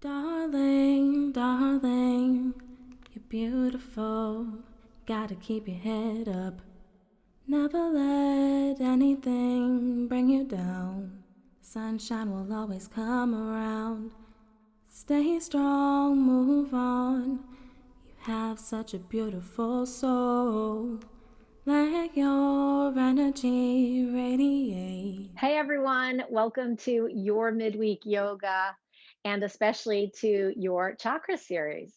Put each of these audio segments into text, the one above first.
Darling, darling, you're beautiful. Gotta keep your head up. Never let anything bring you down. Sunshine will always come around. Stay strong, move on. You have such a beautiful soul. Let your energy radiate. Hey everyone, welcome to your midweek yoga and especially to your Chakra Series.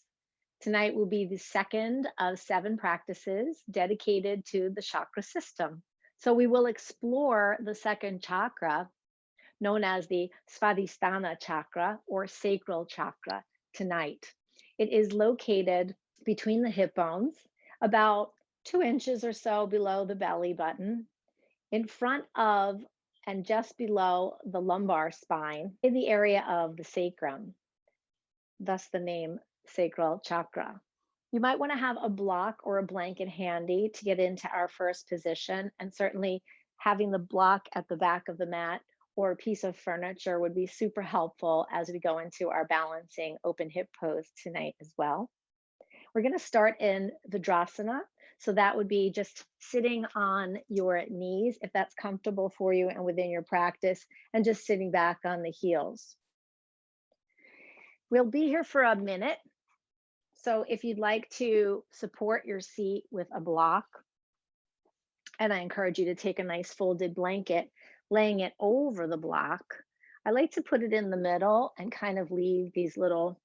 Tonight will be the second of 7 practices dedicated to the chakra system. So we will explore the second chakra, known as the Svadhisthana chakra or sacral chakra, tonight. It is located between the hip bones, about 2 inches or so below the belly button, in front of and just below the lumbar spine in the area of the sacrum, thus the name sacral chakra. You might want to have a block or a blanket handy to get into our first position, and certainly having the block at the back of the mat or a piece of furniture would be super helpful as we go into our balancing open hip pose tonight as well. We're going to start in Vidrasana. So that would be just sitting on your knees, if that's comfortable for you and within your practice, and just sitting back on the heels. We'll be here for a minute. So if you'd like to support your seat with a block, and I encourage you to take a nice folded blanket, laying it over the block. I like to put it in the middle and kind of leave these little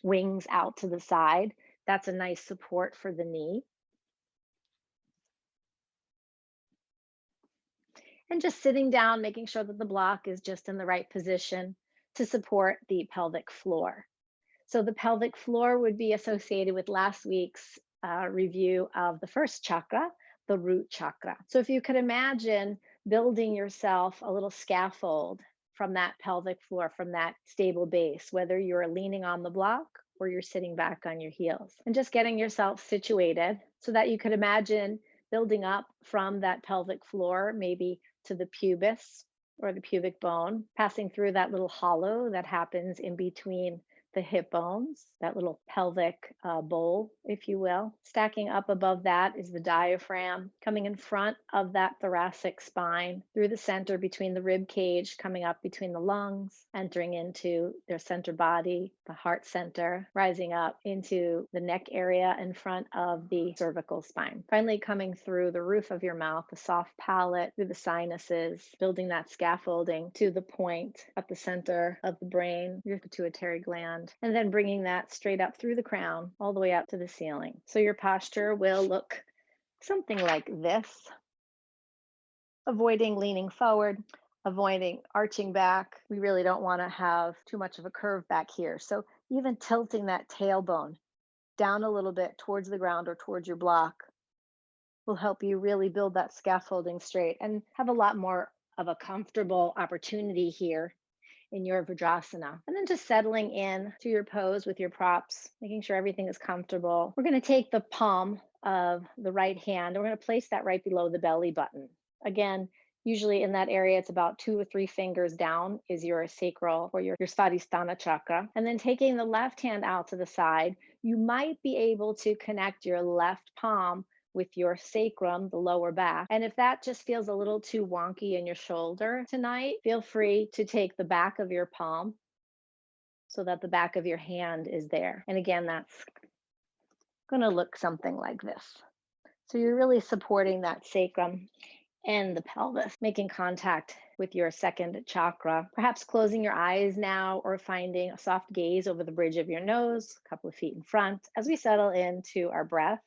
wings out to the side. That's a nice support for the knee. And just sitting down, making sure that the block is just in the right position to support the pelvic floor. So the pelvic floor would be associated with last week's review of the first chakra, the root chakra. So if you could imagine building yourself a little scaffold from that pelvic floor, from that stable base, whether you're leaning on the block or you're sitting back on your heels, and just getting yourself situated so that you could imagine building up from that pelvic floor, maybe to the pubis or the pubic bone, passing through that little hollow that happens in between the hip bones, that little pelvic bowl, if you will. Stacking up above that is the diaphragm, coming in front of that thoracic spine, through the center between the rib cage, coming up between the lungs, entering into their center body, the heart center, rising up into the neck area in front of the cervical spine. Finally, coming through the roof of your mouth, the soft palate, through the sinuses, building that scaffolding to the point at the center of the brain, your pituitary gland, and then bringing that straight up through the crown, all the way up to the ceiling. So your posture will look something like this, avoiding leaning forward, avoiding arching back. We really don't want to have too much of a curve back here. So even tilting that tailbone down a little bit towards the ground or towards your block will help you really build that scaffolding straight and have a lot more of a comfortable opportunity here in your Vajrasana. And then just settling in to your pose with your props, making sure everything is comfortable. We're going to take the palm of the right hand, and we're going to place that right below the belly button. Again, usually in that area, it's about 2 or 3 fingers down is your sacral or your Svadhisthana chakra. And then taking the left hand out to the side, you might be able to connect your left palm with your sacrum, the lower back. And if that just feels a little too wonky in your shoulder tonight, feel free to take the back of your palm so that the back of your hand is there. And again, that's going to look something like this. So you're really supporting that sacrum and the pelvis, making contact with your second chakra, perhaps closing your eyes now or finding a soft gaze over the bridge of your nose, a couple of feet in front, as we settle into our breath.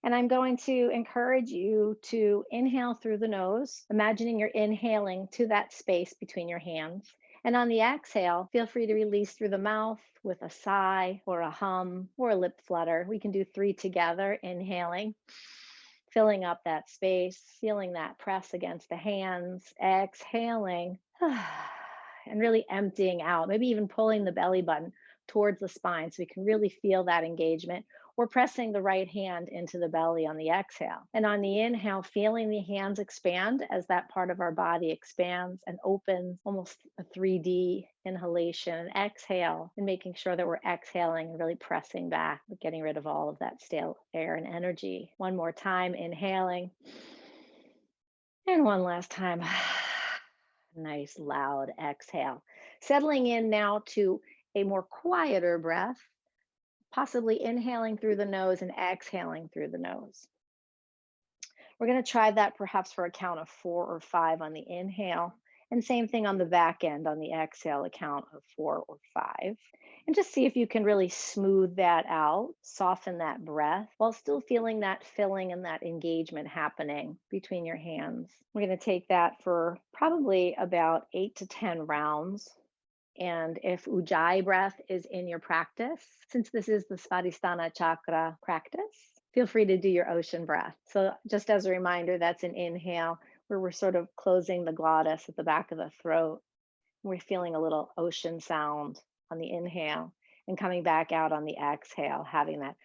And I'm going to encourage you to inhale through the nose, imagining you're inhaling to that space between your hands. And on the exhale, feel free to release through the mouth with a sigh or a hum or a lip flutter. We can do 3 together, inhaling, filling up that space, feeling that press against the hands, exhaling, and really emptying out, maybe even pulling the belly button towards the spine so we can really feel that engagement. or pressing the right hand into the belly on the exhale. And on the inhale, feeling the hands expand as that part of our body expands and opens, almost a 3D inhalation. And exhale, and making sure that we're exhaling and really pressing back, getting rid of all of that stale air and energy. One more time, inhaling. And one last time. Nice loud exhale. Settling in now to a more quieter breath, possibly inhaling through the nose and exhaling through the nose. We're going to try that perhaps for a count of 4 or 5 on the inhale, and same thing on the back end on the exhale, a count of 4 or 5. And just see if you can really smooth that out, soften that breath while still feeling that filling and that engagement happening between your hands. We're going to take that for probably about 8 to 10 rounds. And if Ujjayi breath is in your practice, since this is the Svadhisthana chakra practice, feel free to do your ocean breath. So just as a reminder, that's an inhale where we're sort of closing the glottis at the back of the throat. We're feeling a little ocean sound on the inhale and coming back out on the exhale, having that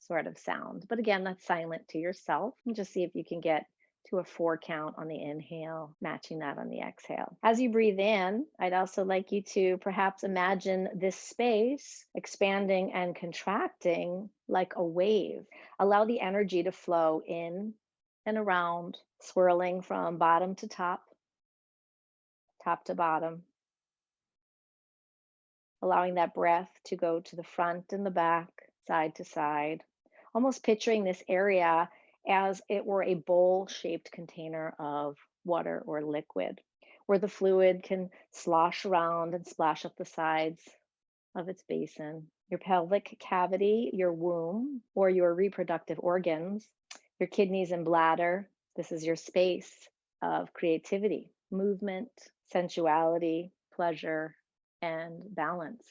sort of sound. But again, that's silent to yourself. And just see if you can get to a 4 count on the inhale, matching that on the exhale. As you breathe in, I'd also like you to perhaps imagine this space expanding and contracting like a wave. Allow the energy to flow in and around, swirling from bottom to top, top to bottom. Allowing that breath to go to the front and the back, side to side, almost picturing this area as it were a bowl-shaped container of water or liquid, where the fluid can slosh around and splash up the sides of its basin. Your pelvic cavity, your womb, or your reproductive organs, your kidneys and bladder, this is your space of creativity, movement, sensuality, pleasure, and balance.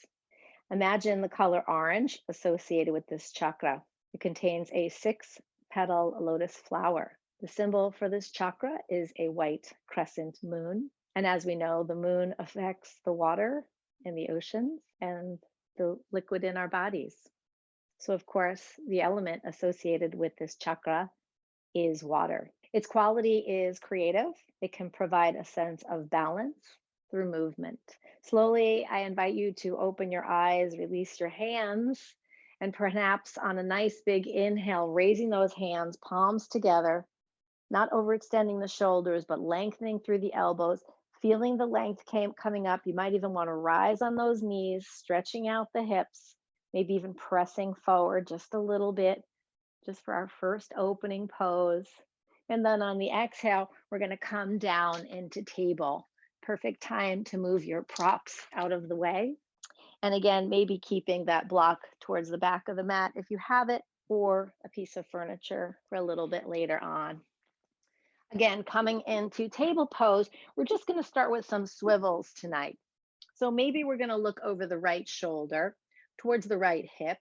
Imagine the color orange associated with this chakra. It contains a 6-petal lotus flower. The symbol for this chakra is a white crescent moon. And as we know, the moon affects the water in the oceans and the liquid in our bodies. So, of course, the element associated with this chakra is water. Its quality is creative. It can provide a sense of balance through movement. Slowly, I invite you to open your eyes, release your hands, and perhaps on a nice big inhale, raising those hands, palms together, not overextending the shoulders, but lengthening through the elbows, feeling the length coming up. You might even want to rise on those knees, stretching out the hips, maybe even pressing forward just a little bit, just for our first opening pose. And then on the exhale, we're going to come down into table. Perfect time to move your props out of the way. And again, maybe keeping that block towards the back of the mat if you have it, or a piece of furniture for a little bit later on. Again, coming into table pose, we're just going to start with some swivels tonight. So maybe we're going to look over the right shoulder towards the right hip.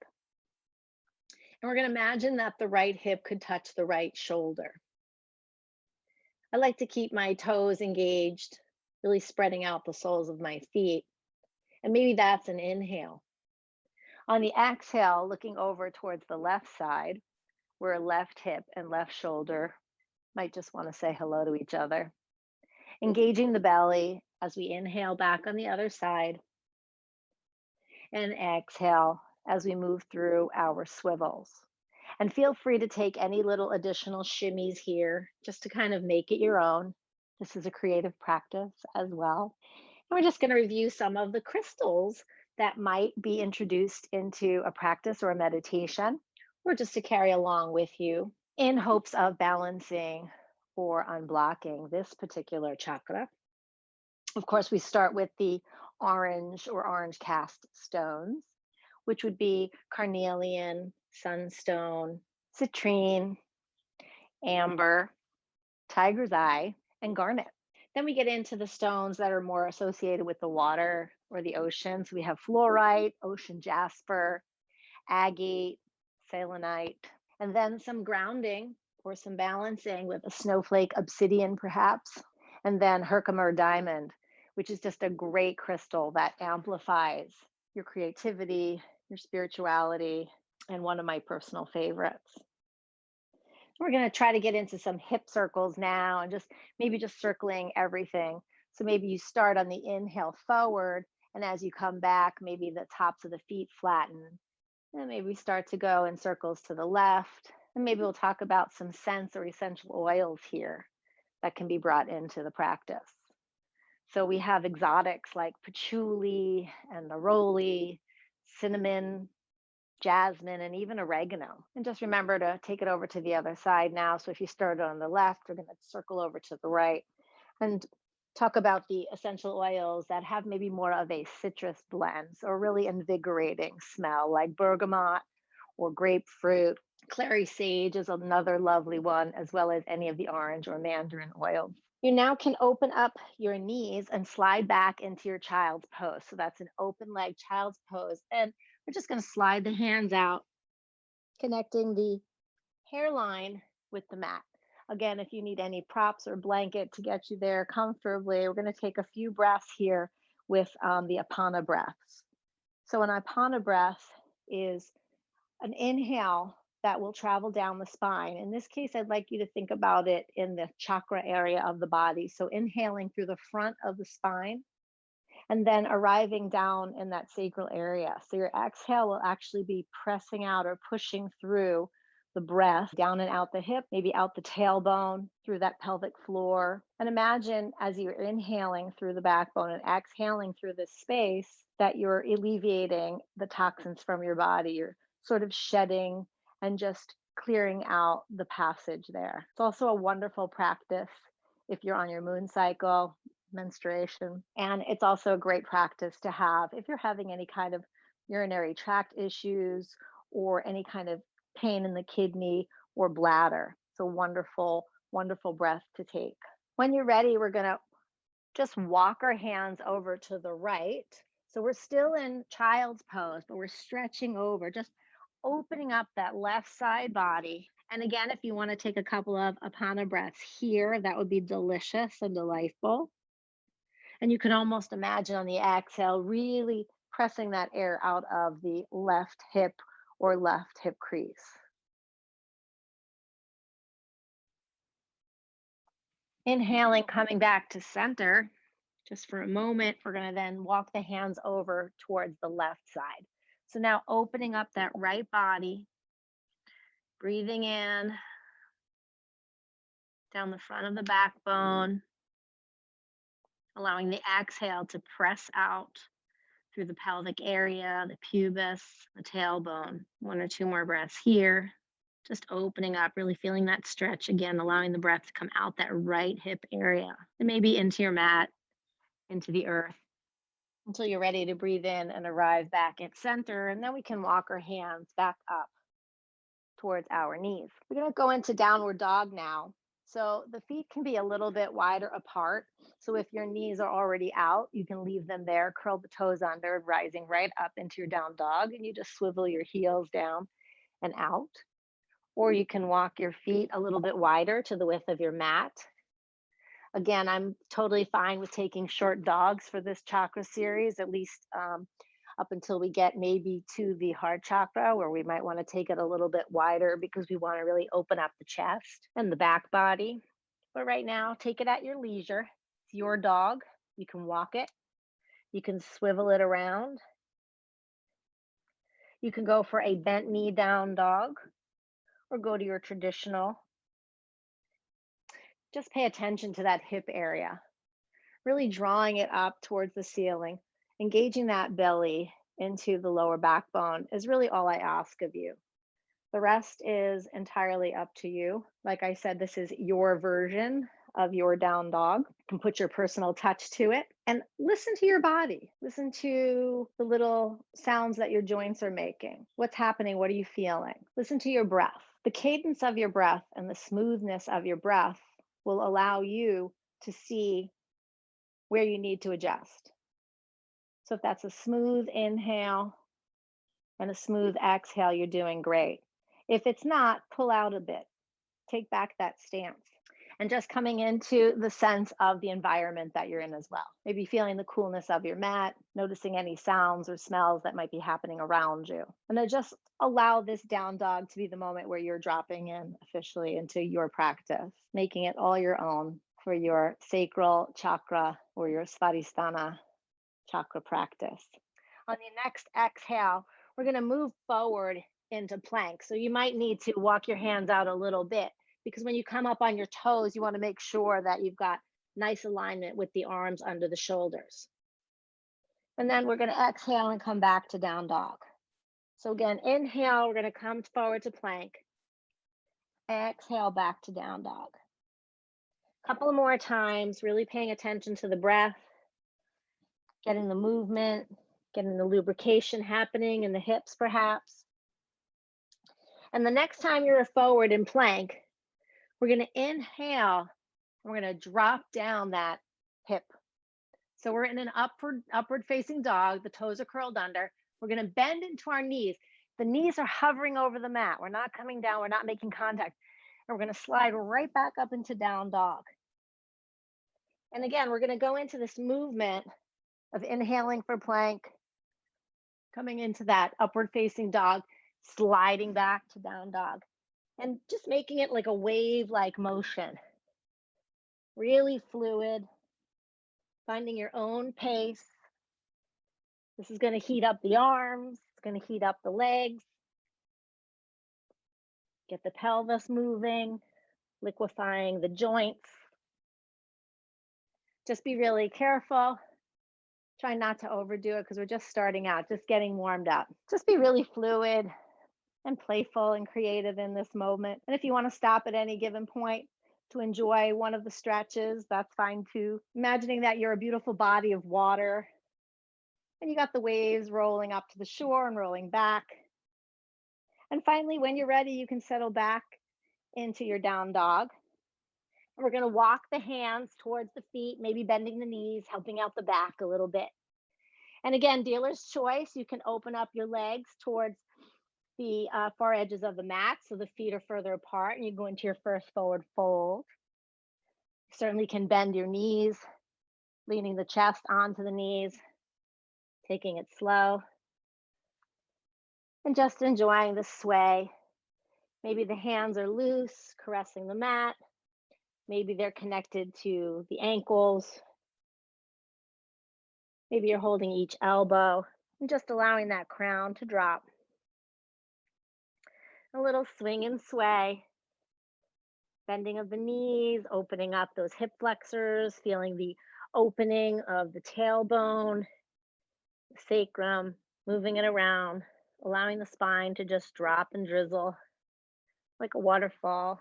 And we're going to imagine that the right hip could touch the right shoulder. I like to keep my toes engaged, really spreading out the soles of my feet. And maybe that's an inhale. On the exhale, looking over towards the left side, where left hip and left shoulder might just want to say hello to each other. Engaging the belly as we inhale back on the other side. And exhale as we move through our swivels. And feel free to take any little additional shimmies here just to kind of make it your own. This is a creative practice as well. And we're just going to review some of the crystals that might be introduced into a practice or a meditation, or just to carry along with you in hopes of balancing or unblocking this particular chakra. Of course, we start with the orange or orange cast stones, which would be carnelian, sunstone, citrine, amber, tiger's eye, and garnet. Then we get into the stones that are more associated with the water or the ocean. So we have fluorite, ocean jasper, agate, selenite, and then some grounding or some balancing with a snowflake obsidian perhaps, and then Herkimer diamond, which is just a great crystal that amplifies your creativity, your spirituality, and one of my personal favorites. We're going to try to get into some hip circles now and just maybe just circling everything. So maybe you start on the inhale forward, and as you come back, maybe the tops of the feet flatten. And maybe start to go in circles to the left. And maybe we'll talk about some scents or essential oils here that can be brought into the practice. So we have exotics like patchouli and neroli, cinnamon, jasmine, and even oregano. And just remember to take it over to the other side now. So if you started on the left, we're going to circle over to the right and talk about the essential oils that have maybe more of a citrus blend or really invigorating smell, like bergamot or grapefruit. Clary sage is another lovely one, as well as any of the orange or mandarin oils. You now can open up your knees and slide back into your child's pose. So that's an open leg child's pose. And we're just going to slide the hands out, connecting the hairline with the mat. Again, if you need any props or blanket to get you there comfortably, we're going to take a few breaths here with the Apana breaths. So, an Apana breath is an inhale that will travel down the spine. In this case, I'd like you to think about it in the chakra area of the body. So, inhaling through the front of the spine and then arriving down in that sacral area. So your exhale will actually be pressing out or pushing through the breath down and out the hip, maybe out the tailbone, through that pelvic floor. And imagine as you're inhaling through the backbone and exhaling through this space that you're alleviating the toxins from your body. You're sort of shedding and just clearing out the passage there. It's also a wonderful practice if you're on your moon cycle, menstruation. And it's also a great practice to have if you're having any kind of urinary tract issues or any kind of pain in the kidney or bladder. It's a wonderful, wonderful breath to take. When you're ready, we're going to just walk our hands over to the right. So we're still in child's pose, but we're stretching over, just opening up that left side body. And again, if you want to take a couple of Apana breaths here, that would be delicious and delightful. And you can almost imagine on the exhale, really pressing that air out of the left hip or left hip crease. Inhaling, coming back to center. Just for a moment, we're going to then walk the hands over towards the left side. So now opening up that right body, breathing in down the front of the backbone, allowing the exhale to press out through the pelvic area, the pubis, the tailbone. One or two more breaths here. Just opening up, really feeling that stretch again, allowing the breath to come out that right hip area and maybe into your mat, into the earth until you're ready to breathe in and arrive back at center. And then we can walk our hands back up towards our knees. We're going to go into downward dog now. So the feet can be a little bit wider apart. So if your knees are already out, you can leave them there, curl the toes under, rising right up into your down dog, and you just swivel your heels down and out. Or you can walk your feet a little bit wider to the width of your mat. Again, I'm totally fine with taking short dogs for this chakra series, at least up until we get maybe to the heart chakra, where we might want to take it a little bit wider because we want to really open up the chest and the back body. But right now, take it at your leisure. It's your dog. You can walk it. You can swivel it around. You can go for a bent knee down dog or go to your traditional. Just pay attention to that hip area, really drawing it up towards the ceiling, engaging that belly into the lower backbone is really all I ask of you. The rest is entirely up to you. Like I said, this is your version of your down dog. You can put your personal touch to it and listen to your body. Listen to the little sounds that your joints are making. What's happening? What are you feeling? Listen to your breath. The cadence of your breath and the smoothness of your breath will allow you to see where you need to adjust. So if that's a smooth inhale and a smooth exhale, you're doing great. If it's not, pull out a bit. Take back that stance. and just coming into the sense of the environment that you're in as well. Maybe feeling the coolness of your mat, noticing any sounds or smells that might be happening around you. And then just allow this down dog to be the moment where you're dropping in officially into your practice, making it all your own for your sacral chakra or your svadhisthana chakra practice. On the next exhale, we're going to move forward into plank. So you might need to walk your hands out a little bit, because when you come up on your toes, you want to make sure that you've got nice alignment with the arms under the shoulders. And then we're going to exhale and come back to down dog. So again, inhale, we're going to come forward to plank. Exhale, back to down dog. A couple more times, really paying attention to the breath, getting the movement, getting the lubrication happening in the hips perhaps. And the next time you're forward in plank, we're going to inhale. We're going to drop down that hip. So we're in an upward facing dog. The toes are curled under. We're going to bend into our knees. The knees are hovering over the mat. We're not coming down. We're not making contact. And we're going to slide right back up into down dog. And again, we're going to go into this movement of inhaling for plank, coming into that upward facing dog, sliding back to down dog, and just making it like a wave-like motion. Really fluid, finding your own pace. This is going to heat up the arms. It's going to heat up the legs. Get the pelvis moving, liquefying the joints. Just be really careful. Try not to overdo it because we're just starting out, just getting warmed up. Just be really fluid and playful and creative in this moment. And if you want to stop at any given point to enjoy one of the stretches, that's fine too. Imagining that you're a beautiful body of water and you got the waves rolling up to the shore and rolling back. And finally, when you're ready, you can settle back into your down dog. And we're going to walk the hands towards the feet, maybe bending the knees, helping out the back a little bit. And again, dealer's choice, you can open up your legs towards the far edges of the mat so the feet are further apart and you go into your first forward fold. You certainly can bend your knees, leaning the chest onto the knees, taking it slow, and just enjoying the sway. Maybe the hands are loose, caressing the mat. Maybe they're connected to the ankles. Maybe you're holding each elbow and just allowing that crown to drop. A little swing and sway. Bending of the knees, opening up those hip flexors, feeling the opening of the tailbone, the sacrum, moving it around, allowing the spine to just drop and drizzle like a waterfall.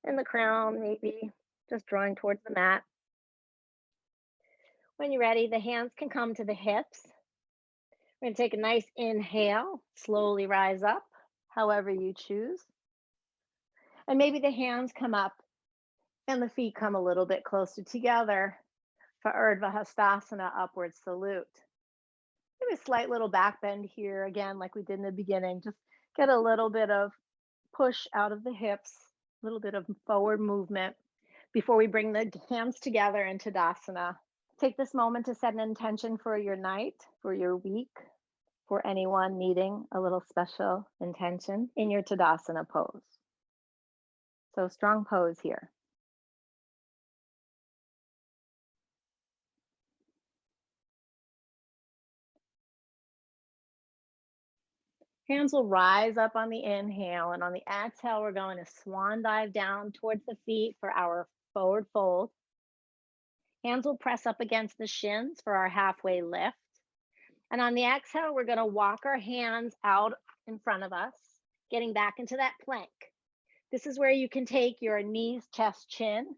And the crown maybe just drawing towards the mat. When you're ready, the hands can come to the hips. We're going to take a nice inhale, slowly rise up, however you choose. And maybe the hands come up and the feet come a little bit closer together for Urdhva Hastasana, upward salute. Maybe a slight little back bend here, again, like we did in the beginning. Just get a little bit of push out of the hips, a little bit of forward movement before we bring the hands together into Tadasana. Take this moment to set an intention for your night, for your week, for anyone needing a little special intention in your Tadasana pose. So strong pose here. Hands will rise up on the inhale, and on the exhale, we're going to swan dive down towards the feet for our forward fold. Hands will press up against the shins for our halfway lift. And on the exhale, we're going to walk our hands out in front of us, getting back into that plank. This is where you can take your knees, chest, chin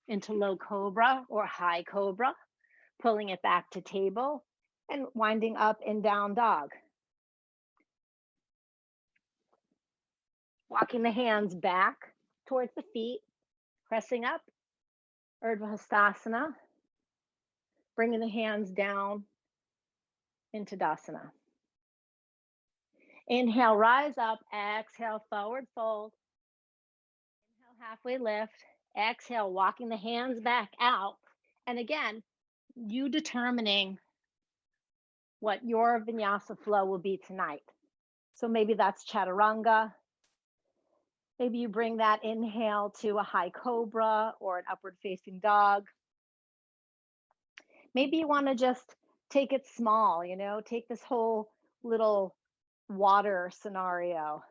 into low cobra or high cobra, pulling it back to table and winding up in down dog. Walking the hands back towards the feet, pressing up, Urdhva Hastasana, bringing the hands down into Tadasana. Inhale, rise up, exhale, forward fold. Halfway lift. Exhale, walking the hands back out. And again, you determining what your vinyasa flow will be tonight. So maybe that's chaturanga. Maybe you bring that inhale to a high cobra or an upward facing dog. Maybe you want to just take it small, take this whole little water scenario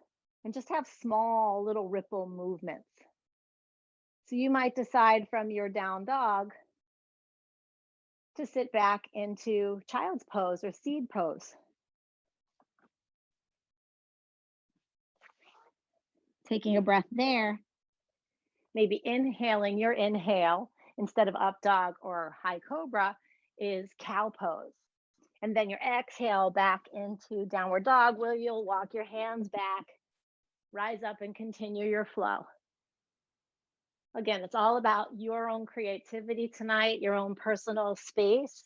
and just have small little ripple movements. So you might decide from your down dog to sit back into child's pose or seed pose. Taking a breath there, maybe inhaling your inhale instead of up dog or high cobra is cow pose. And then your exhale back into downward dog where you'll walk your hands back, rise up and continue your flow. Again, it's all about your own creativity tonight, your own personal space,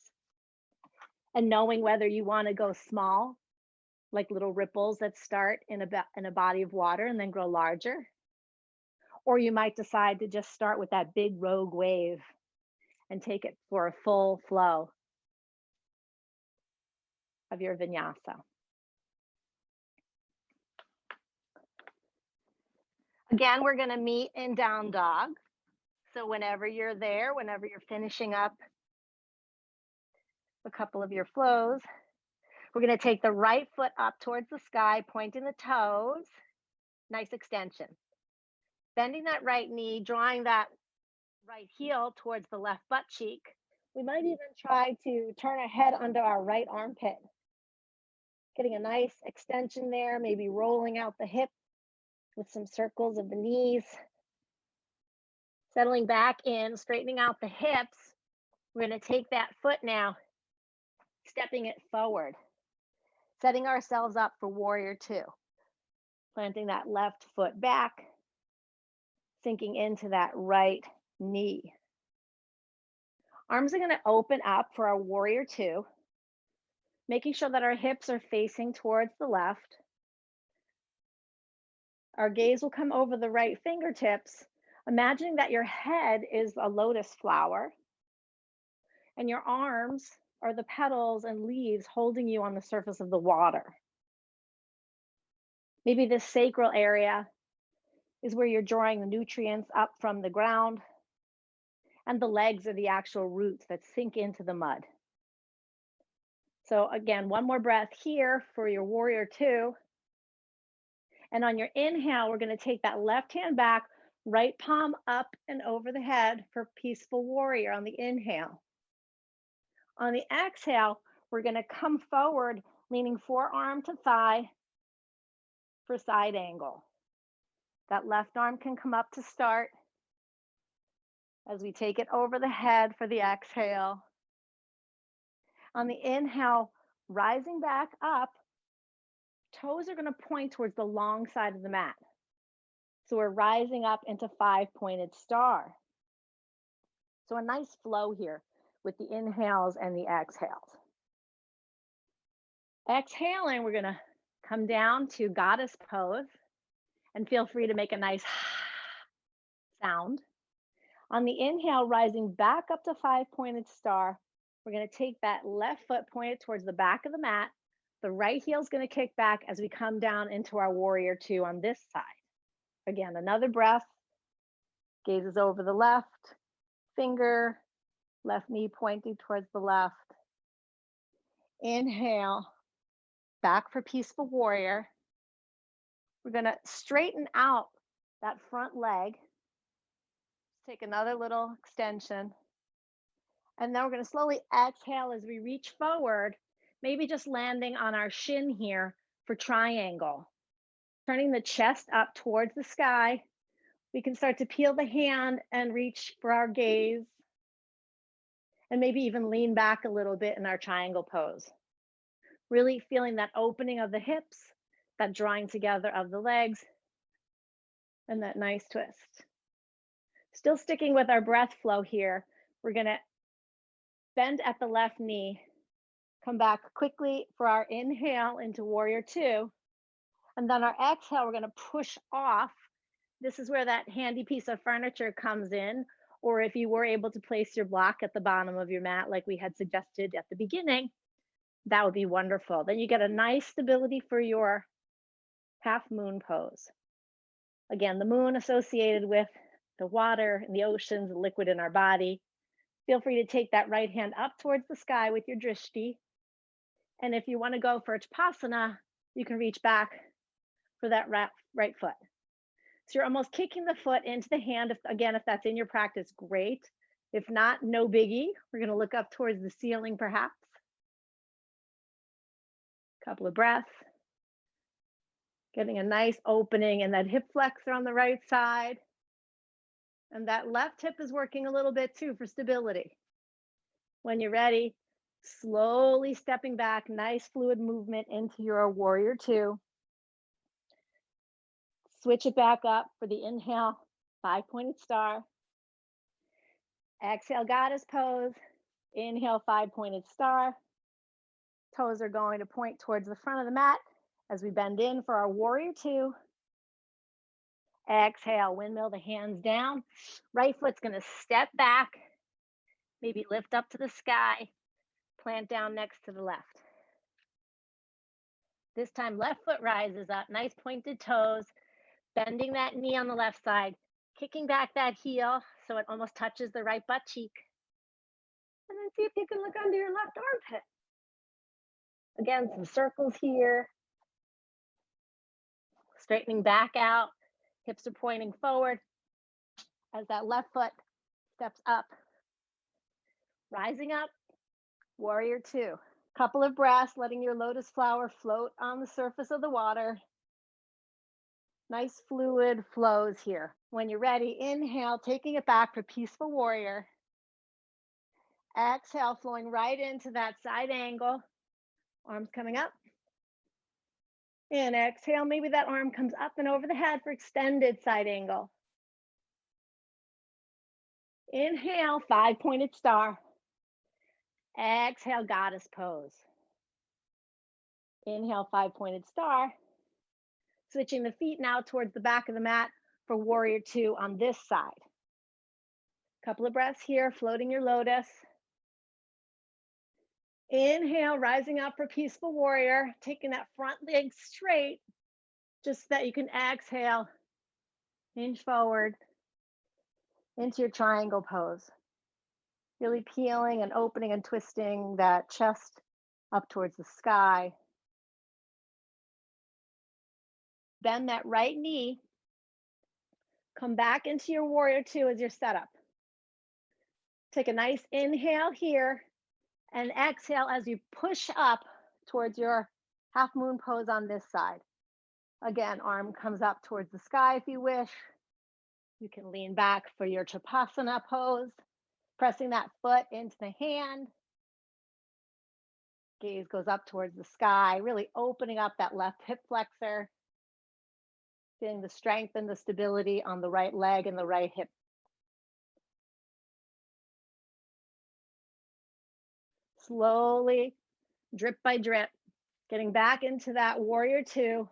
and knowing whether you want to go small, like little ripples that start in a body of water and then grow larger. Or you might decide to just start with that big rogue wave and take it for a full flow of your vinyasa. Again, we're going to meet in down dog. So whenever you're there, whenever you're finishing up a couple of your flows, we're going to take the right foot up towards the sky, pointing the toes. Nice extension. Bending that right knee, drawing that right heel towards the left butt cheek. We might even try to turn our head under our right armpit. Getting a nice extension there, maybe rolling out the hip with some circles of the knees. Settling back in, straightening out the hips. We're going to take that foot now, stepping it forward, setting ourselves up for warrior two. Planting that left foot back, sinking into that right knee. Arms are going to open up for our warrior two, making sure that our hips are facing towards the left. Our gaze will come over the right fingertips, imagining that your head is a lotus flower and your arms are the petals and leaves holding you on the surface of the water. Maybe this sacral area is where you're drawing the nutrients up from the ground, and the legs are the actual roots that sink into the mud. So again, one more breath here for your warrior two. And on your inhale, we're going to take that left hand back, right palm up and over the head for peaceful warrior on the inhale. On the exhale, we're going to come forward, leaning forearm to thigh for side angle. That left arm can come up to start as we take it over the head for the exhale. On the inhale, rising back up, toes are going to point towards the long side of the mat. So we're rising up into five-pointed star. So a nice flow here with the inhales and the exhales. Exhaling, we're going to come down to goddess pose and feel free to make a nice sound. On the inhale, rising back up to five-pointed star, we're going to take that left foot pointed towards the back of the mat. The right heel is going to kick back as we come down into our warrior two on this side. Again, another breath. Gaze is over the left finger, left knee pointing towards the left. Inhale, back for peaceful warrior. We're going to straighten out that front leg. Take another little extension. And then we're going to slowly exhale as we reach forward, maybe just landing on our shin here for triangle. Turning the chest up towards the sky. We can start to peel the hand and reach for our gaze. And maybe even lean back a little bit in our triangle pose. Really feeling that opening of the hips, that drawing together of the legs, and that nice twist. Still sticking with our breath flow here, we're going to bend at the left knee, come back quickly for our inhale into warrior two, and then our exhale, we're going to push off This is where that handy piece of furniture comes in, or if you were able to place your block at the bottom of your mat, like we had suggested at the beginning, that would be wonderful. Then you get a nice stability for your half moon pose. Again, the moon associated with the water and the oceans, the liquid in our body. Feel free to take that right hand up towards the sky with your drishti. And if you want to go for Chapasana, you can reach back for that right foot. So you're almost kicking the foot into the hand. If that's in your practice, great. If not, no biggie. We're going to look up towards the ceiling perhaps. Couple of breaths. Getting a nice opening in that hip flexor on the right side. And that left hip is working a little bit too for stability. When you're ready, slowly stepping back, nice fluid movement into your warrior two. Switch it back up for the inhale, 5-pointed star. Exhale, goddess pose. Inhale, 5-pointed star. Toes are going to point towards the front of the mat as we bend in for our warrior two. Exhale, windmill the hands down. Right foot's going to step back, maybe lift up to the sky, plant down next to the left. This time, left foot rises up, nice pointed toes, bending that knee on the left side, kicking back that heel so it almost touches the right butt cheek. And then see if you can look under your left armpit. Again, some circles here. Straightening back out, hips are pointing forward as that left foot steps up. Rising up, warrior two. Couple of breaths, letting your lotus flower float on the surface of the water. Nice fluid flows here. When you're ready, inhale, taking it back for peaceful warrior. Exhale, flowing right into that side angle. Arms coming up. And exhale, maybe that arm comes up and over the head for extended side angle. Inhale, 5-pointed star. Exhale, goddess pose. Inhale, 5-pointed star. Switching the feet now towards the back of the mat for warrior two on this side. Couple of breaths here, floating your lotus. Inhale, rising up for peaceful warrior, taking that front leg straight, just so that you can exhale, hinge forward into your triangle pose. Really peeling and opening and twisting that chest up towards the sky. Bend that right knee. Come back into your warrior two as your setup. Take a nice inhale here and exhale as you push up towards your half moon pose on this side. Again, arm comes up towards the sky if you wish. You can lean back for your Chapasana pose, pressing that foot into the hand. Gaze goes up towards the sky, really opening up that left hip flexor. Feeling the strength and the stability on the right leg and the right hip. Slowly, drip by drip, getting back into that warrior two.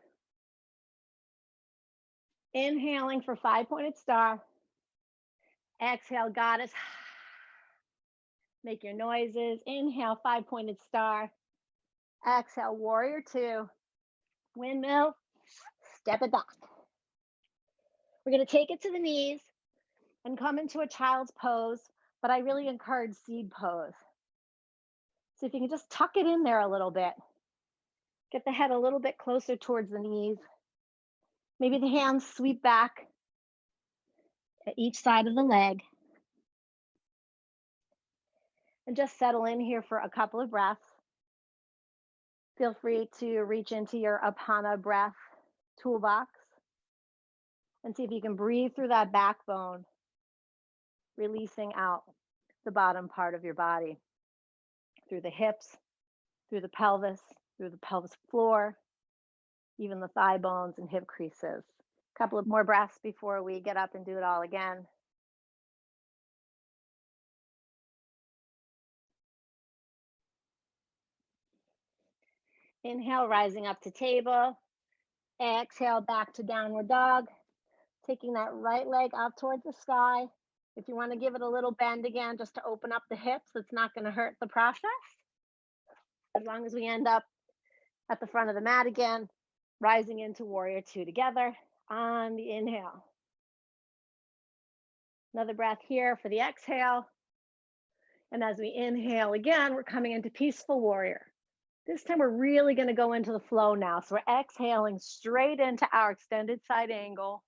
Inhaling for 5-pointed star. Exhale, goddess. Make your noises. Inhale, 5-pointed star. Exhale, warrior two. Windmill, step it back. We're going to take it to the knees and come into a child's pose, but I really encourage seed pose. So if you can just tuck it in there a little bit, get the head a little bit closer towards the knees. Maybe the hands sweep back at each side of the leg. And just settle in here for a couple of breaths. Feel free to reach into your Apana breath toolbox and see if you can breathe through that backbone, releasing out the bottom part of your body, through the hips, through the pelvis floor, even the thigh bones and hip creases. A couple of more breaths before we get up and do it all again. Inhale, rising up to table. Exhale, back to downward dog. Taking that right leg up towards the sky. If you want to give it a little bend again, just to open up the hips, it's not going to hurt the process. As long as we end up at the front of the mat again, rising into warrior two together on the inhale. Another breath here for the exhale. And as we inhale again, we're coming into peaceful warrior. This time we're really going to go into the flow now. So we're exhaling straight into our extended side angle.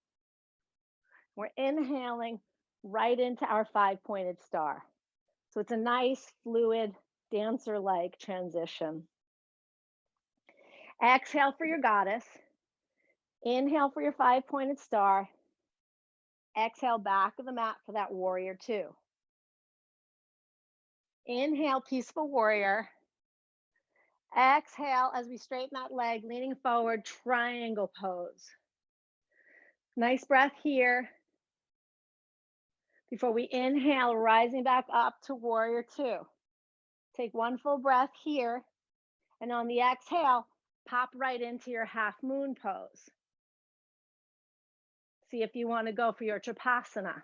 We're inhaling right into our five-pointed star. So it's a nice, fluid, dancer-like transition. Exhale for your goddess. Inhale for your five-pointed star. Exhale back of the mat for that warrior two. Inhale, peaceful warrior. Exhale as we straighten that leg, leaning forward, triangle pose. Nice breath here. Before we inhale, rising back up to warrior two. Take one full breath here. And on the exhale, pop right into your half moon pose. See if you want to go for your Tripadasana.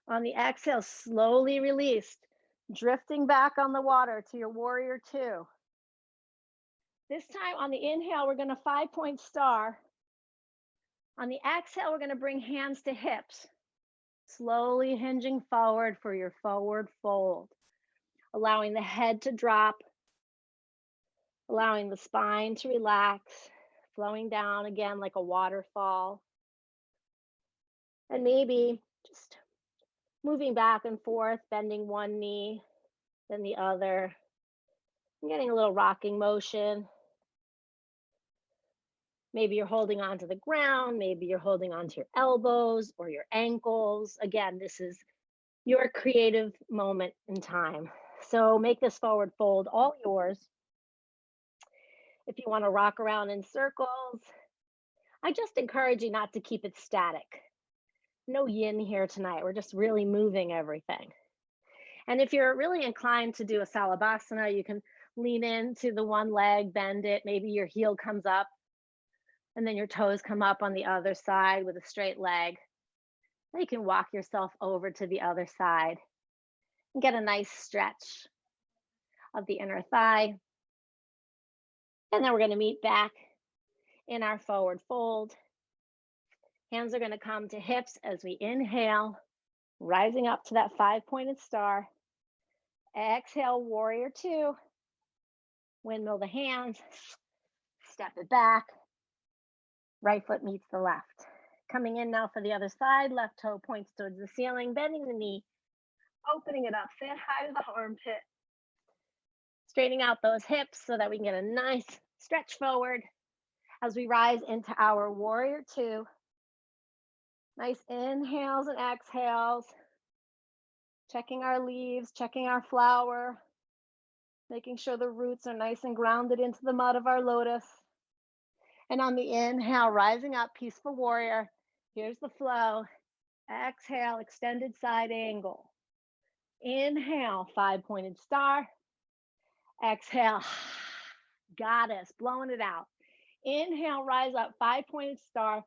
On the exhale, slowly release, drifting back on the water to your warrior two. This time on the inhale, we're going to five-point star. On the exhale, we're going to bring hands to hips, slowly hinging forward for your forward fold, allowing the head to drop, allowing the spine to relax, flowing down again like a waterfall. And maybe just moving back and forth, bending one knee, then the other, and getting a little rocking motion. Maybe you're holding onto the ground, maybe you're holding onto your elbows or your ankles. Again, this is your creative moment in time. So make this forward fold all yours. If you want to rock around in circles, I just encourage you not to keep it static. No yin here tonight. We're just really moving everything. And if you're really inclined to do a salabhasana, you can lean into the one leg, bend it. Maybe your heel comes up and then your toes come up on the other side with a straight leg. Then you can walk yourself over to the other side and get a nice stretch of the inner thigh. And then we're going to meet back in our forward fold. Hands are going to come to hips as we inhale, rising up to that five-pointed star. Exhale, warrior two. Windmill the hands, step it back. Right foot meets the left. Coming in now for the other side, left toe points towards the ceiling, bending the knee, opening it up, sit high to the armpit. Straightening out those hips so that we can get a nice stretch forward as we rise into our warrior two. Nice inhales and exhales. Checking our leaves, checking our flower, making sure the roots are nice and grounded into the mud of our lotus. And on the inhale, rising up, peaceful warrior. Here's the flow. Exhale, extended side angle. Inhale, five-pointed star. Exhale, goddess, blowing it out. Inhale, rise up, five-pointed star.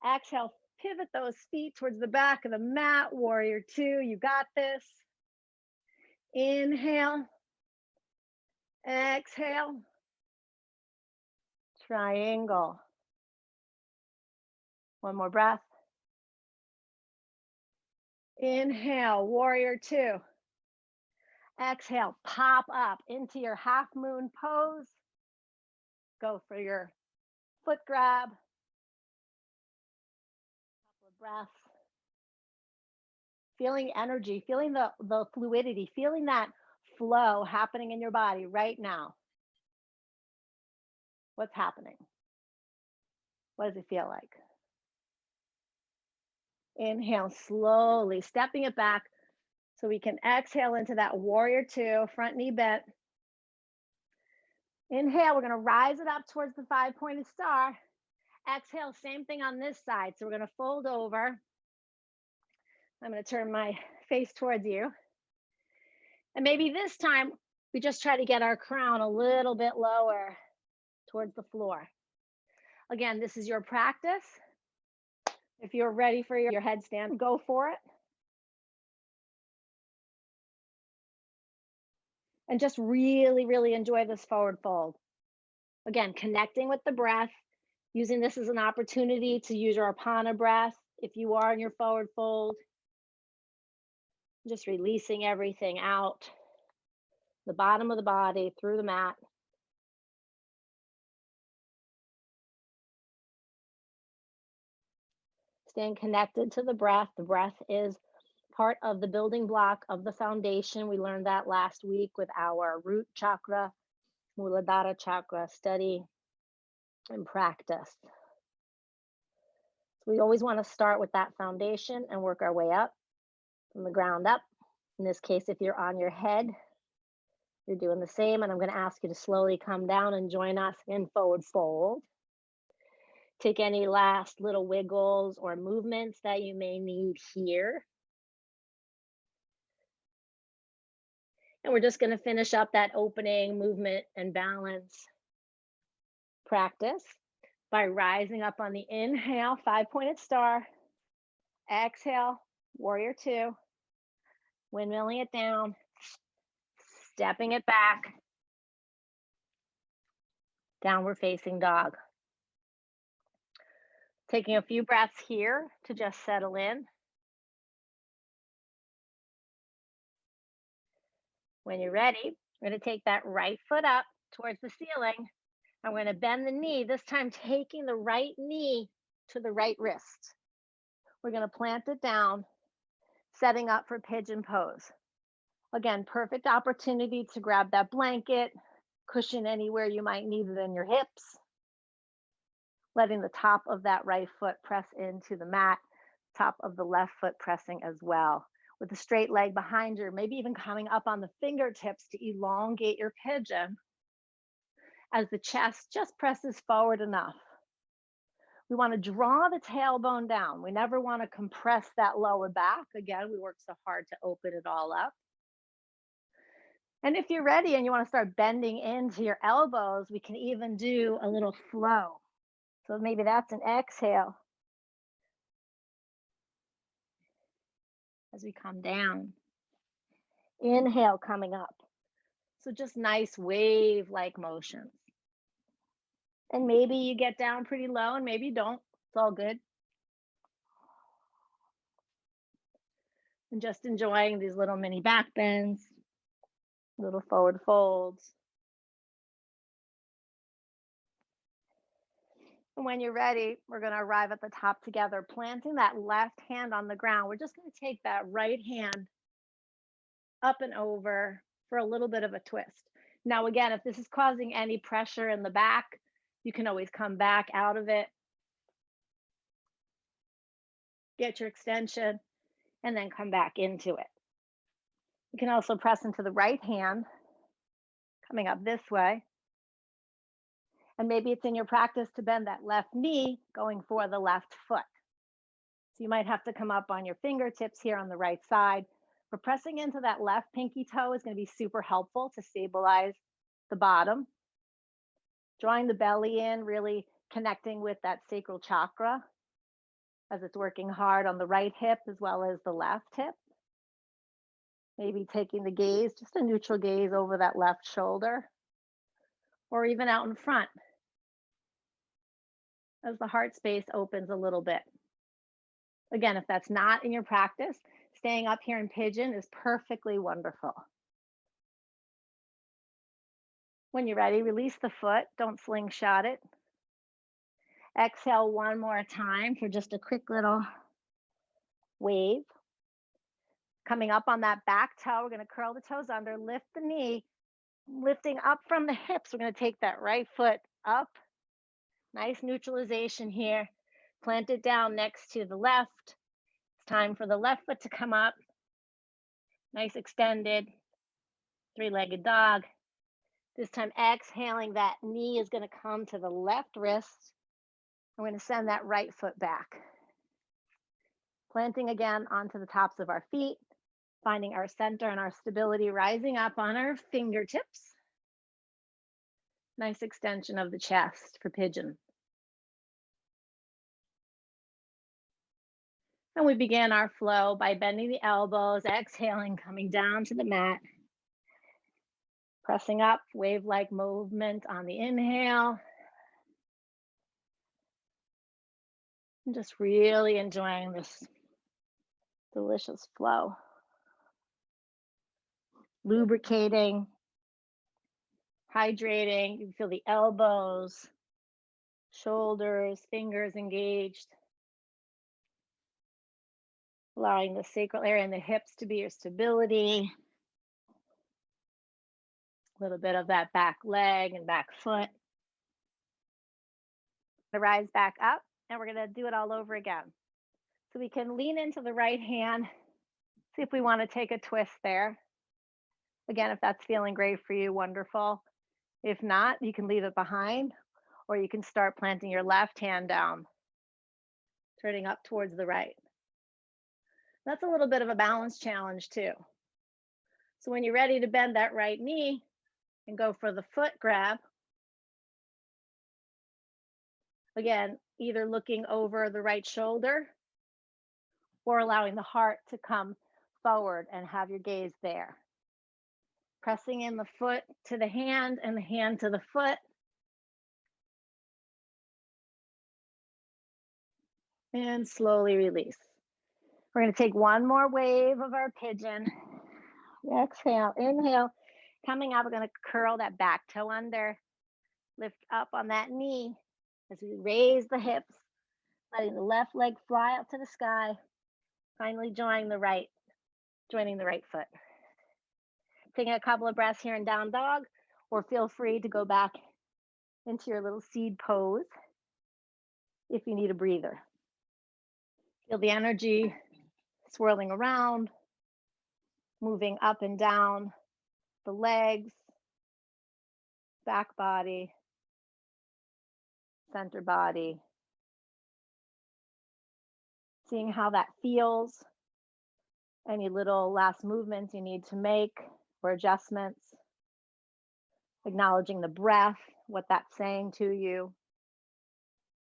Exhale, pivot those feet towards the back of the mat. Warrior two, you got this. Inhale. Exhale. Triangle. One more breath. Inhale, warrior two. Exhale, pop up into your half moon pose. Go for your foot grab. Couple of breaths. Feeling energy, feeling the fluidity, feeling that flow happening in your body right now. What's happening? What does it feel like? Inhale slowly, stepping it back so we can exhale into that warrior two, front knee bent. Inhale, we're going to rise it up towards the five-pointed star. Exhale, same thing on this side. So we're going to fold over. I'm going to turn my face towards you. And maybe this time We just try to get our crown a little bit lower towards the floor. Again, this is your practice. If you're ready for your headstand, go for it. And just really, really enjoy this forward fold. Again, connecting with the breath, using this as an opportunity to use your Apana breath if you are in your forward fold. Just releasing everything out, the bottom of the body, through the mat. Staying connected to the breath. The breath is part of the building block of the foundation. We learned that last week with our root chakra, Muladhara chakra study and practice. So we always want to start with that foundation and work our way up from the ground up. In this case, if you're on your head, you're doing the same. And I'm going to ask you to slowly come down and join us in forward fold. Take any last little wiggles or movements that you may need here. And we're just going to finish up that opening movement and balance practice by rising up on the inhale, 5-pointed star. Exhale, warrior 2. Windmilling it down, stepping it back. Downward facing dog. Taking a few breaths here to just settle in. When you're ready, we're going to take that right foot up towards the ceiling. I'm going to bend the knee, this time taking the right knee to the right wrist. We're going to plant it down, setting up for pigeon pose. Again, perfect opportunity to grab that blanket, cushion anywhere you might need it in your hips. Letting the top of that right foot press into the mat, top of the left foot pressing as well. With a straight leg behind you, maybe even coming up on the fingertips to elongate your pigeon as the chest just presses forward enough. We want to draw the tailbone down. We never want to compress that lower back. Again, we work so hard to open it all up. And if you're ready and you want to start bending into your elbows, we can even do a little flow. So maybe that's an exhale as we come down. Inhale coming up. So just nice wave-like motions. And maybe you get down pretty low and maybe you don't. It's all good. And just enjoying these little mini back bends, little forward folds. And when you're ready, we're going to arrive at the top together, planting that left hand on the ground. We're just going to take that right hand up and over for a little bit of a twist. Now, again, if this is causing any pressure in the back, you can always come back out of it, get your extension, and then come back into it. You can also press into the right hand, coming up this way. And maybe it's in your practice to bend that left knee, going for the left foot. So you might have to come up on your fingertips here on the right side. But pressing into that left pinky toe is going to be super helpful to stabilize the bottom. Drawing the belly in, really connecting with that sacral chakra as it's working hard on the right hip as well as the left hip. Maybe taking the gaze, just a neutral gaze over that left shoulder, or even out in front as the heart space opens a little bit. Again, if that's not in your practice, staying up here in pigeon is perfectly wonderful. When you're ready, release the foot. Don't slingshot it. Exhale one more time for just a quick little wave. Coming up on that back toe, we're going to curl the toes under, lift the knee, lifting up from the hips. We're going to take that right foot up. Nice neutralization here. Plant it down next to the left. It's time for the left foot to come up. Nice extended three-legged dog. This time exhaling, that knee is going to come to the left wrist. I'm going to send that right foot back. Planting again onto the tops of our feet. Finding our center and our stability, rising up on our fingertips. Nice extension of the chest for pigeon. And we begin our flow by bending the elbows, exhaling, coming down to the mat. Pressing up, wave-like movement on the inhale. And just really enjoying this delicious flow. Lubricating, hydrating. You can feel the elbows, shoulders, fingers engaged. Allowing the sacral area and the hips to be your stability. A little bit of that back leg and back foot. Rise back up, and we're going to do it all over again. So we can lean into the right hand, see if we want to take a twist there. Again, if that's feeling great for you, wonderful. If not, you can leave it behind, or you can start planting your left hand down, turning up towards the right. That's a little bit of a balance challenge too. So when you're ready to bend that right knee and go for the foot grab, again, either looking over the right shoulder or allowing the heart to come forward and have your gaze there. Pressing in the foot to the hand and the hand to the foot. And slowly release. We're going to take one more wave of our pigeon. Exhale, inhale. Coming up, we're going to curl that back toe under. Lift up on that knee as we raise the hips, letting the left leg fly up to the sky. Finally joining the right foot. Taking a couple of breaths here in down dog, or feel free to go back into your little seed pose if you need a breather. Feel the energy swirling around, moving up and down the legs, back body, center body. Seeing how that feels. Any little last movements you need to make or adjustments. Acknowledging the breath, what that's saying to you.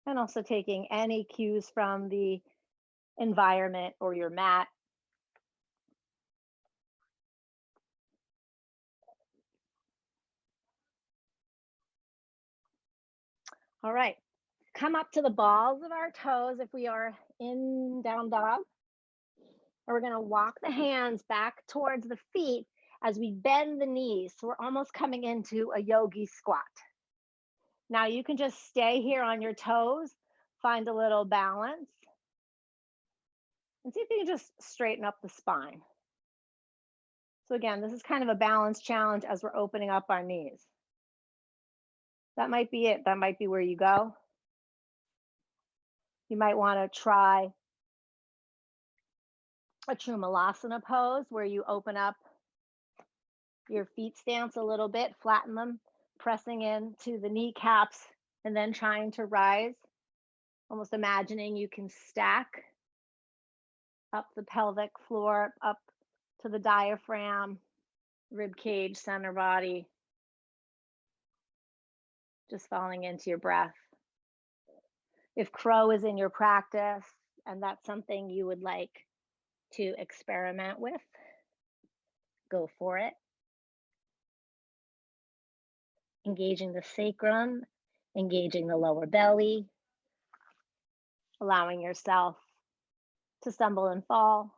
And also taking any cues from the environment or your mat. All right, come up to the balls of our toes if we are in down dog. And we're going to walk the hands back towards the feet as we bend the knees. So we're almost coming into a yogi squat. Now you can just stay here on your toes, find a little balance, and see if you can just straighten up the spine. So again, this is kind of a balance challenge as we're opening up our knees. That might be it. That might be where you go. You might want to try a true malasana pose where you open up your feet stance a little bit, flatten them, pressing into the kneecaps, and then trying to rise. Almost imagining you can stack up the pelvic floor, up to the diaphragm, rib cage, center body. Just falling into your breath. If crow is in your practice and that's something you would like to experiment with, go for it. Engaging the sacrum, engaging the lower belly, allowing yourself to stumble and fall.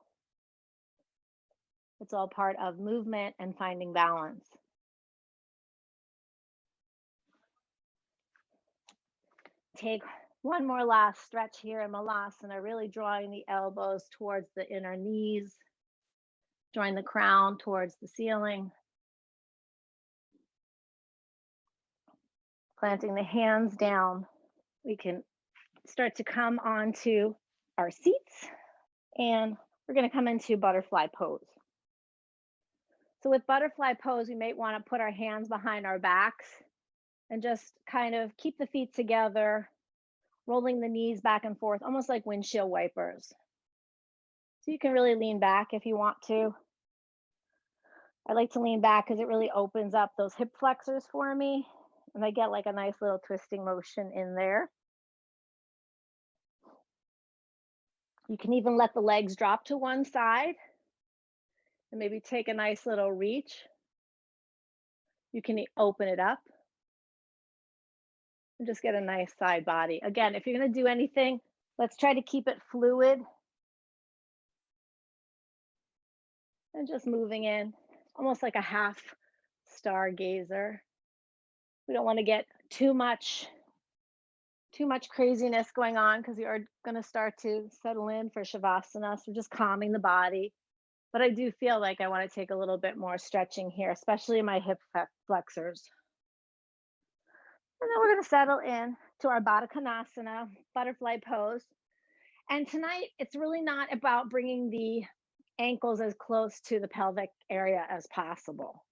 It's all part of movement and finding balance. Take one more last stretch here in Malasana, really drawing the elbows towards the inner knees, drawing the crown towards the ceiling. Planting the hands down, we can start to come onto our seats, and we're going to come into butterfly pose. So with butterfly pose, we may want to put our hands behind our backs and just kind of keep the feet together, rolling the knees back and forth, almost like windshield wipers. So you can really lean back if you want to. I like to lean back because it really opens up those hip flexors for me. And I get like a nice little twisting motion in there. You can even let the legs drop to one side and maybe take a nice little reach. You can open it up and just get a nice side body. Again, if you're going to do anything, let's try to keep it fluid and just moving in, almost like a half stargazer. We don't want to get too much craziness going on because you are going to start to settle in for shavasana. So just calming the body. But I do feel like I want to take a little bit more stretching here, especially in my hip flexors. And then we're going to settle in to our Baddha Konasana, butterfly pose. And tonight, it's really not about bringing the ankles as close to the pelvic area as possible.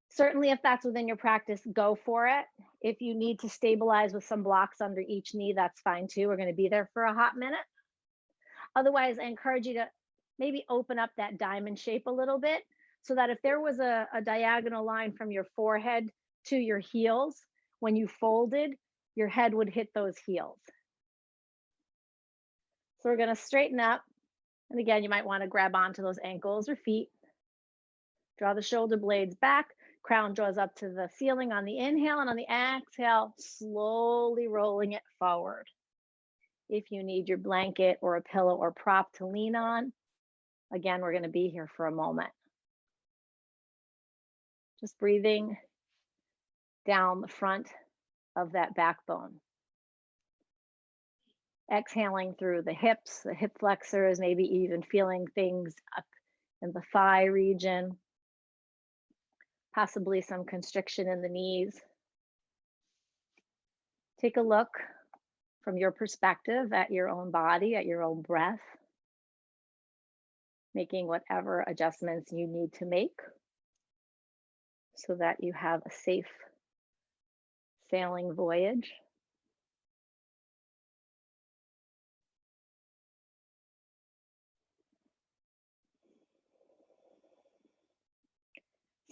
Certainly, if that's within your practice, go for it. If you need to stabilize with some blocks under each knee, that's fine too. We're going to be there for a hot minute. Otherwise, I encourage you to maybe open up that diamond shape a little bit so that if there was a diagonal line from your forehead to your heels, when you folded, your head would hit those heels. So we're going to straighten up. And again, you might want to grab onto those ankles or feet. Draw the shoulder blades back. Crown draws up to the ceiling on the inhale, and on the exhale, slowly rolling it forward. If you need your blanket or a pillow or prop to lean on, again, we're going to be here for a moment. Just breathing down the front of that backbone. Exhaling through the hips, the hip flexors, maybe even feeling things up in the thigh region. Possibly some constriction in the knees. Take a look from your perspective at your own body, at your own breath, making whatever adjustments you need to make so that you have a safe sailing voyage.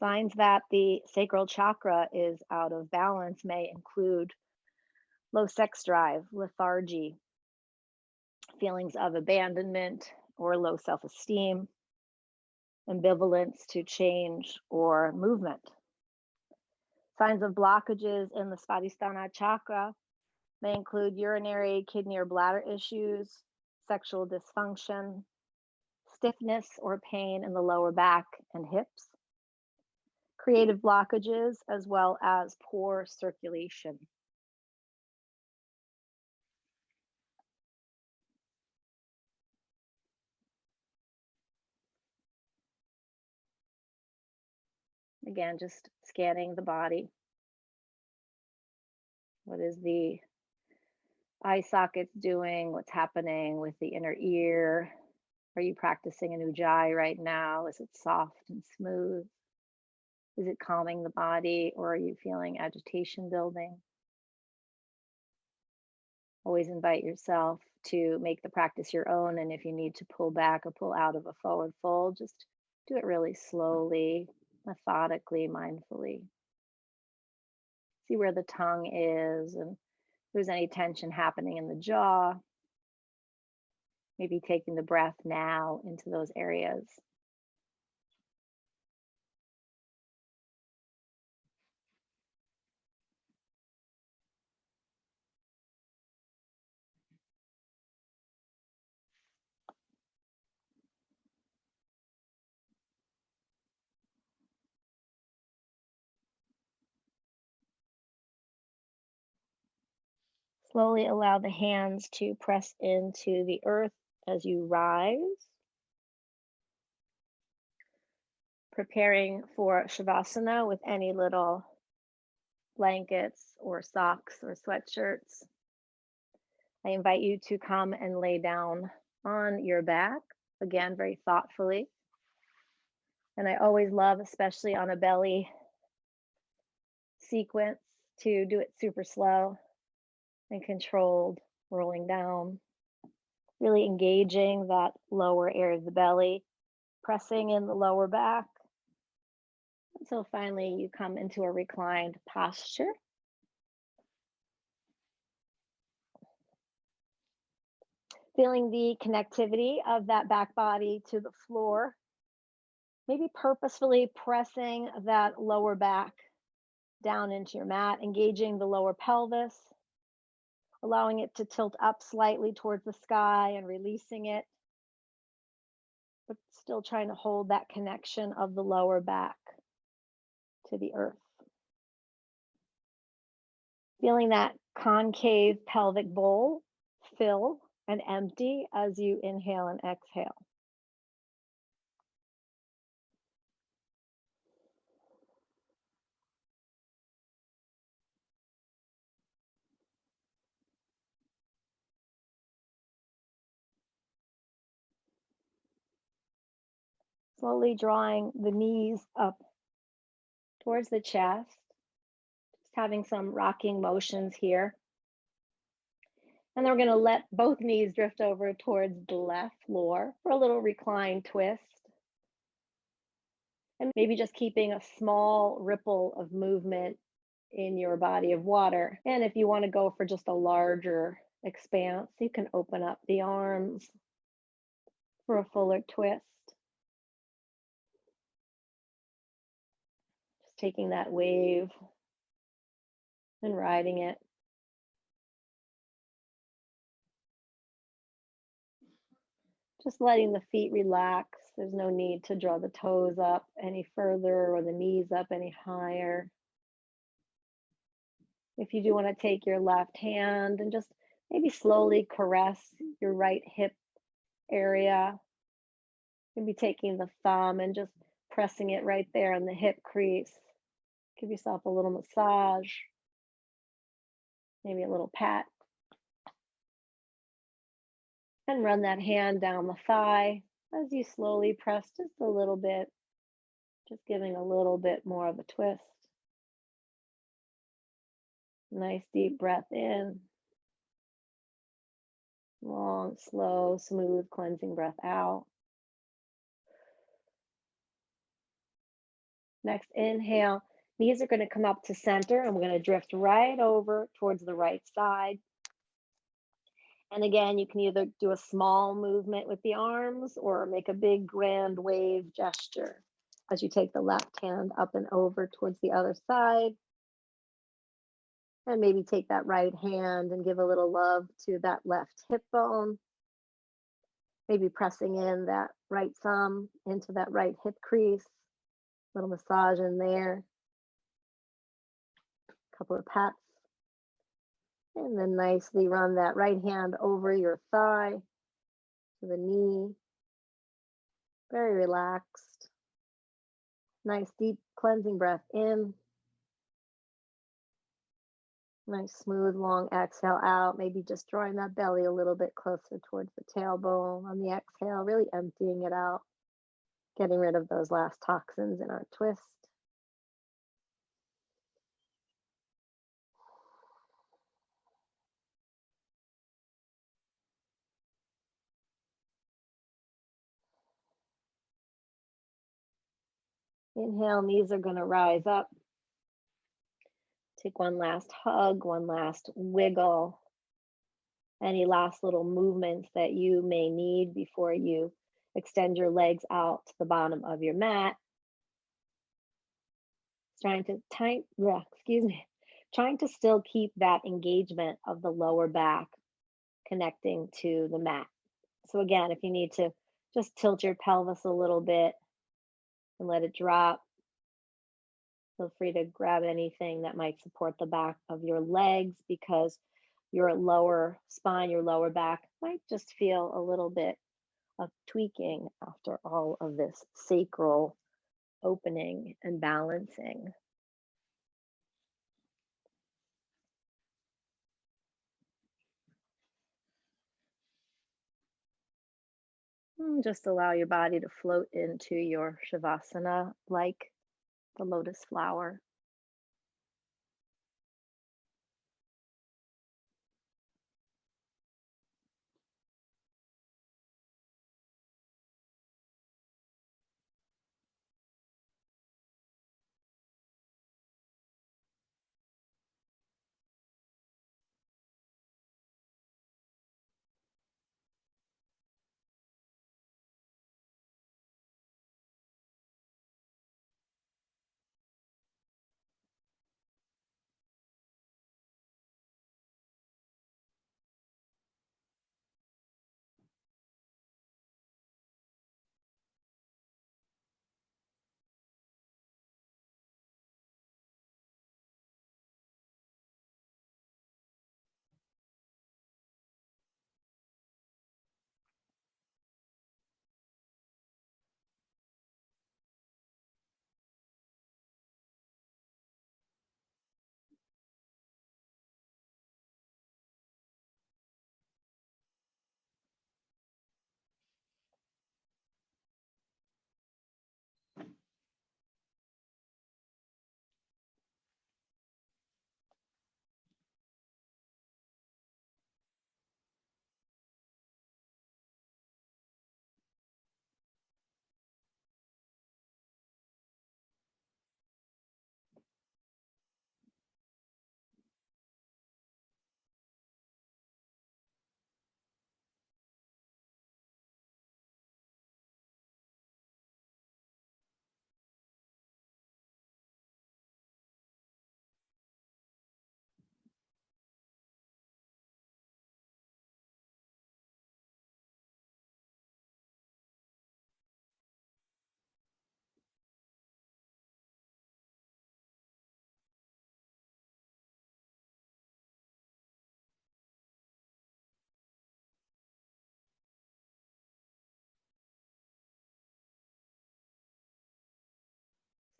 Signs that the sacral chakra is out of balance may include low sex drive, lethargy, feelings of abandonment or low self-esteem, ambivalence to change or movement. Signs of blockages in the Svadhisthana chakra may include urinary, kidney, or bladder issues, sexual dysfunction, stiffness or pain in the lower back and hips, creative blockages, as well as poor circulation. Again, just scanning the body. What is the eye sockets doing? What's happening with the inner ear? Are you practicing an ujjayi right now? Is it soft and smooth? Is it calming the body, or are you feeling agitation building? Always invite yourself to make the practice your own. And if you need to pull back or pull out of a forward fold, just do it really slowly, methodically, mindfully. See where the tongue is and if there's any tension happening in the jaw. Maybe taking the breath now into those areas. Slowly allow the hands to press into the earth as you rise. Preparing for Shavasana with any little blankets or socks or sweatshirts. I invite you to come and lay down on your back, again, very thoughtfully. And I always love, especially on a belly sequence, to do it super slow and controlled, rolling down, really engaging that lower area of the belly, pressing in the lower back, until finally you come into a reclined posture. Feeling the connectivity of that back body to the floor. Maybe purposefully pressing that lower back down into your mat, engaging the lower pelvis, allowing it to tilt up slightly towards the sky and releasing it, but still trying to hold that connection of the lower back to the earth. Feeling that concave pelvic bowl fill and empty as you inhale and exhale. Slowly drawing the knees up towards the chest, just having some rocking motions here. And then we're going to let both knees drift over towards the left floor for a little reclined twist. And maybe just keeping a small ripple of movement in your body of water. And if you want to go for just a larger expanse, you can open up the arms for a fuller twist. Just taking that wave and riding it. Just letting the feet relax. There's no need to draw the toes up any further or the knees up any higher. If you do want to take your left hand and just maybe slowly caress your right hip area, maybe taking the thumb and just pressing it right there in the hip crease. Give yourself a little massage, maybe a little pat. And run that hand down the thigh as you slowly press just a little bit, just giving a little bit more of a twist. Nice deep breath in. Long, slow, smooth, cleansing breath out. Next, inhale. Knees are going to come up to center and we're going to drift right over towards the right side. And again, you can either do a small movement with the arms or make a big grand wave gesture as you take the left hand up and over towards the other side. And maybe take that right hand and give a little love to that left hip bone. Maybe pressing in that right thumb into that right hip crease. Little massage in there. Couple of pats. And then nicely run that right hand over your thigh to the knee. Very relaxed. Nice deep cleansing breath in. Nice smooth long exhale out. Maybe just drawing that belly a little bit closer towards the tailbone on the exhale, really emptying it out. Getting rid of those last toxins in our twist. Inhale, knees are going to rise up. Take one last hug, one last wiggle. Any last little movements that you may need before you extend your legs out to the bottom of your mat. Trying to still keep that engagement of the lower back connecting to the mat. So again, if you need to just tilt your pelvis a little bit and let it drop, feel free to grab anything that might support the back of your legs because your lower spine, your lower back might just feel a little bit of tweaking after all of this sacral opening and balancing. Just allow your body to float into your Shavasana like the lotus flower.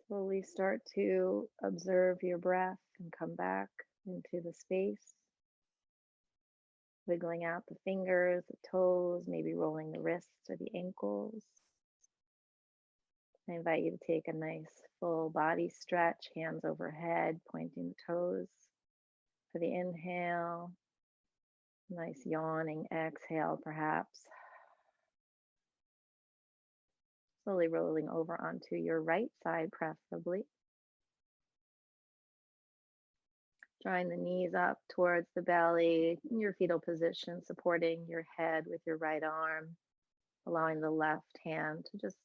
Slowly start to observe your breath and come back into the space. Wiggling out the fingers, the toes, maybe rolling the wrists or the ankles. I invite you to take a nice full body stretch, hands overhead, pointing the toes for the inhale. Nice yawning exhale, perhaps. Slowly rolling over onto your right side, preferably. Drawing the knees up towards the belly, in your fetal position, supporting your head with your right arm, allowing the left hand to just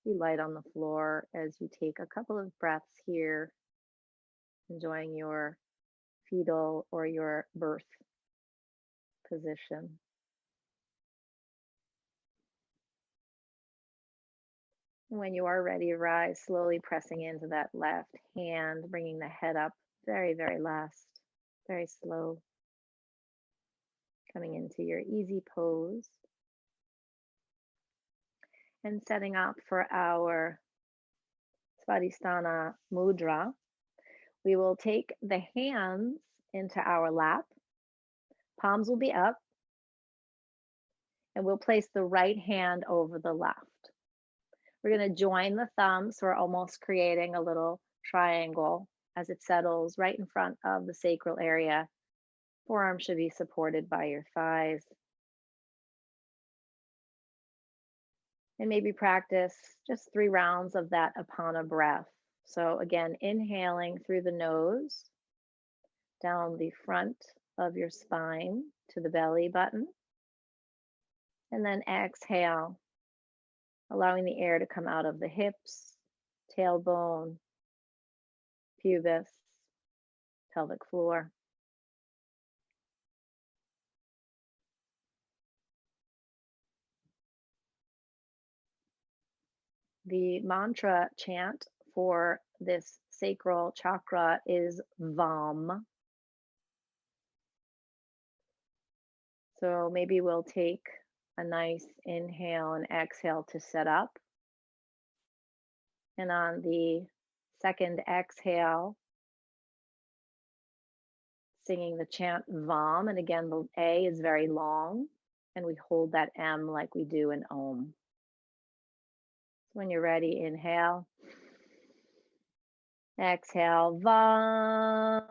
be light on the floor as you take a couple of breaths here, enjoying your fetal or your birth position. When you are ready, rise, slowly pressing into that left hand, bringing the head up very, very last, very slow. Coming into your easy pose. And setting up for our Svadhisthana mudra, we will take the hands into our lap. Palms will be up. And we'll place the right hand over the left. We're going to join the thumbs. So we're almost creating a little triangle as it settles right in front of the sacral area. Forearms should be supported by your thighs. And maybe practice just 3 rounds of that Apana breath. So again, inhaling through the nose, down the front of your spine to the belly button. And then exhale, allowing the air to come out of the hips, tailbone, pubis, pelvic floor. The mantra chant for this sacral chakra is VAM. So maybe we'll take a nice inhale and exhale to set up. And on the second exhale, singing the chant VAM. And again, the A is very long, and we hold that M like we do in Om. So when you're ready, inhale. Exhale, VAM.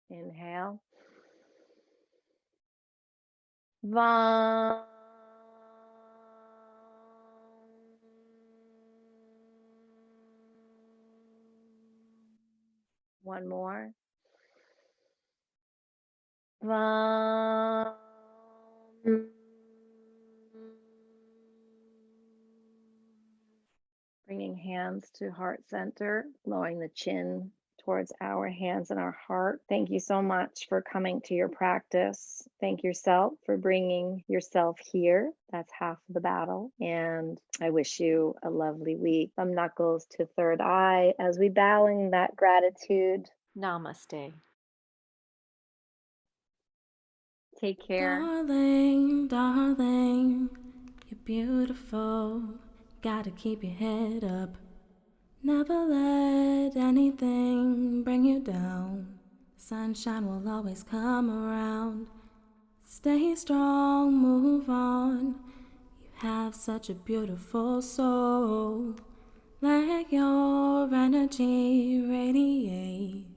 Inhale. VAM. One more. VAM. Bringing hands to heart center, lowering the chin towards our hands and our heart. Thank you so much for coming to your practice. Thank yourself for bringing yourself here. That's half the battle. And I wish you a lovely week. Thumb knuckles to third eye as we bow in that gratitude. Namaste. Take care. Darling, darling, you're beautiful. Gotta keep your head up. Never let anything bring you down. Sunshine will always come around. Stay strong, move on. You have such a beautiful soul. Let your energy radiate.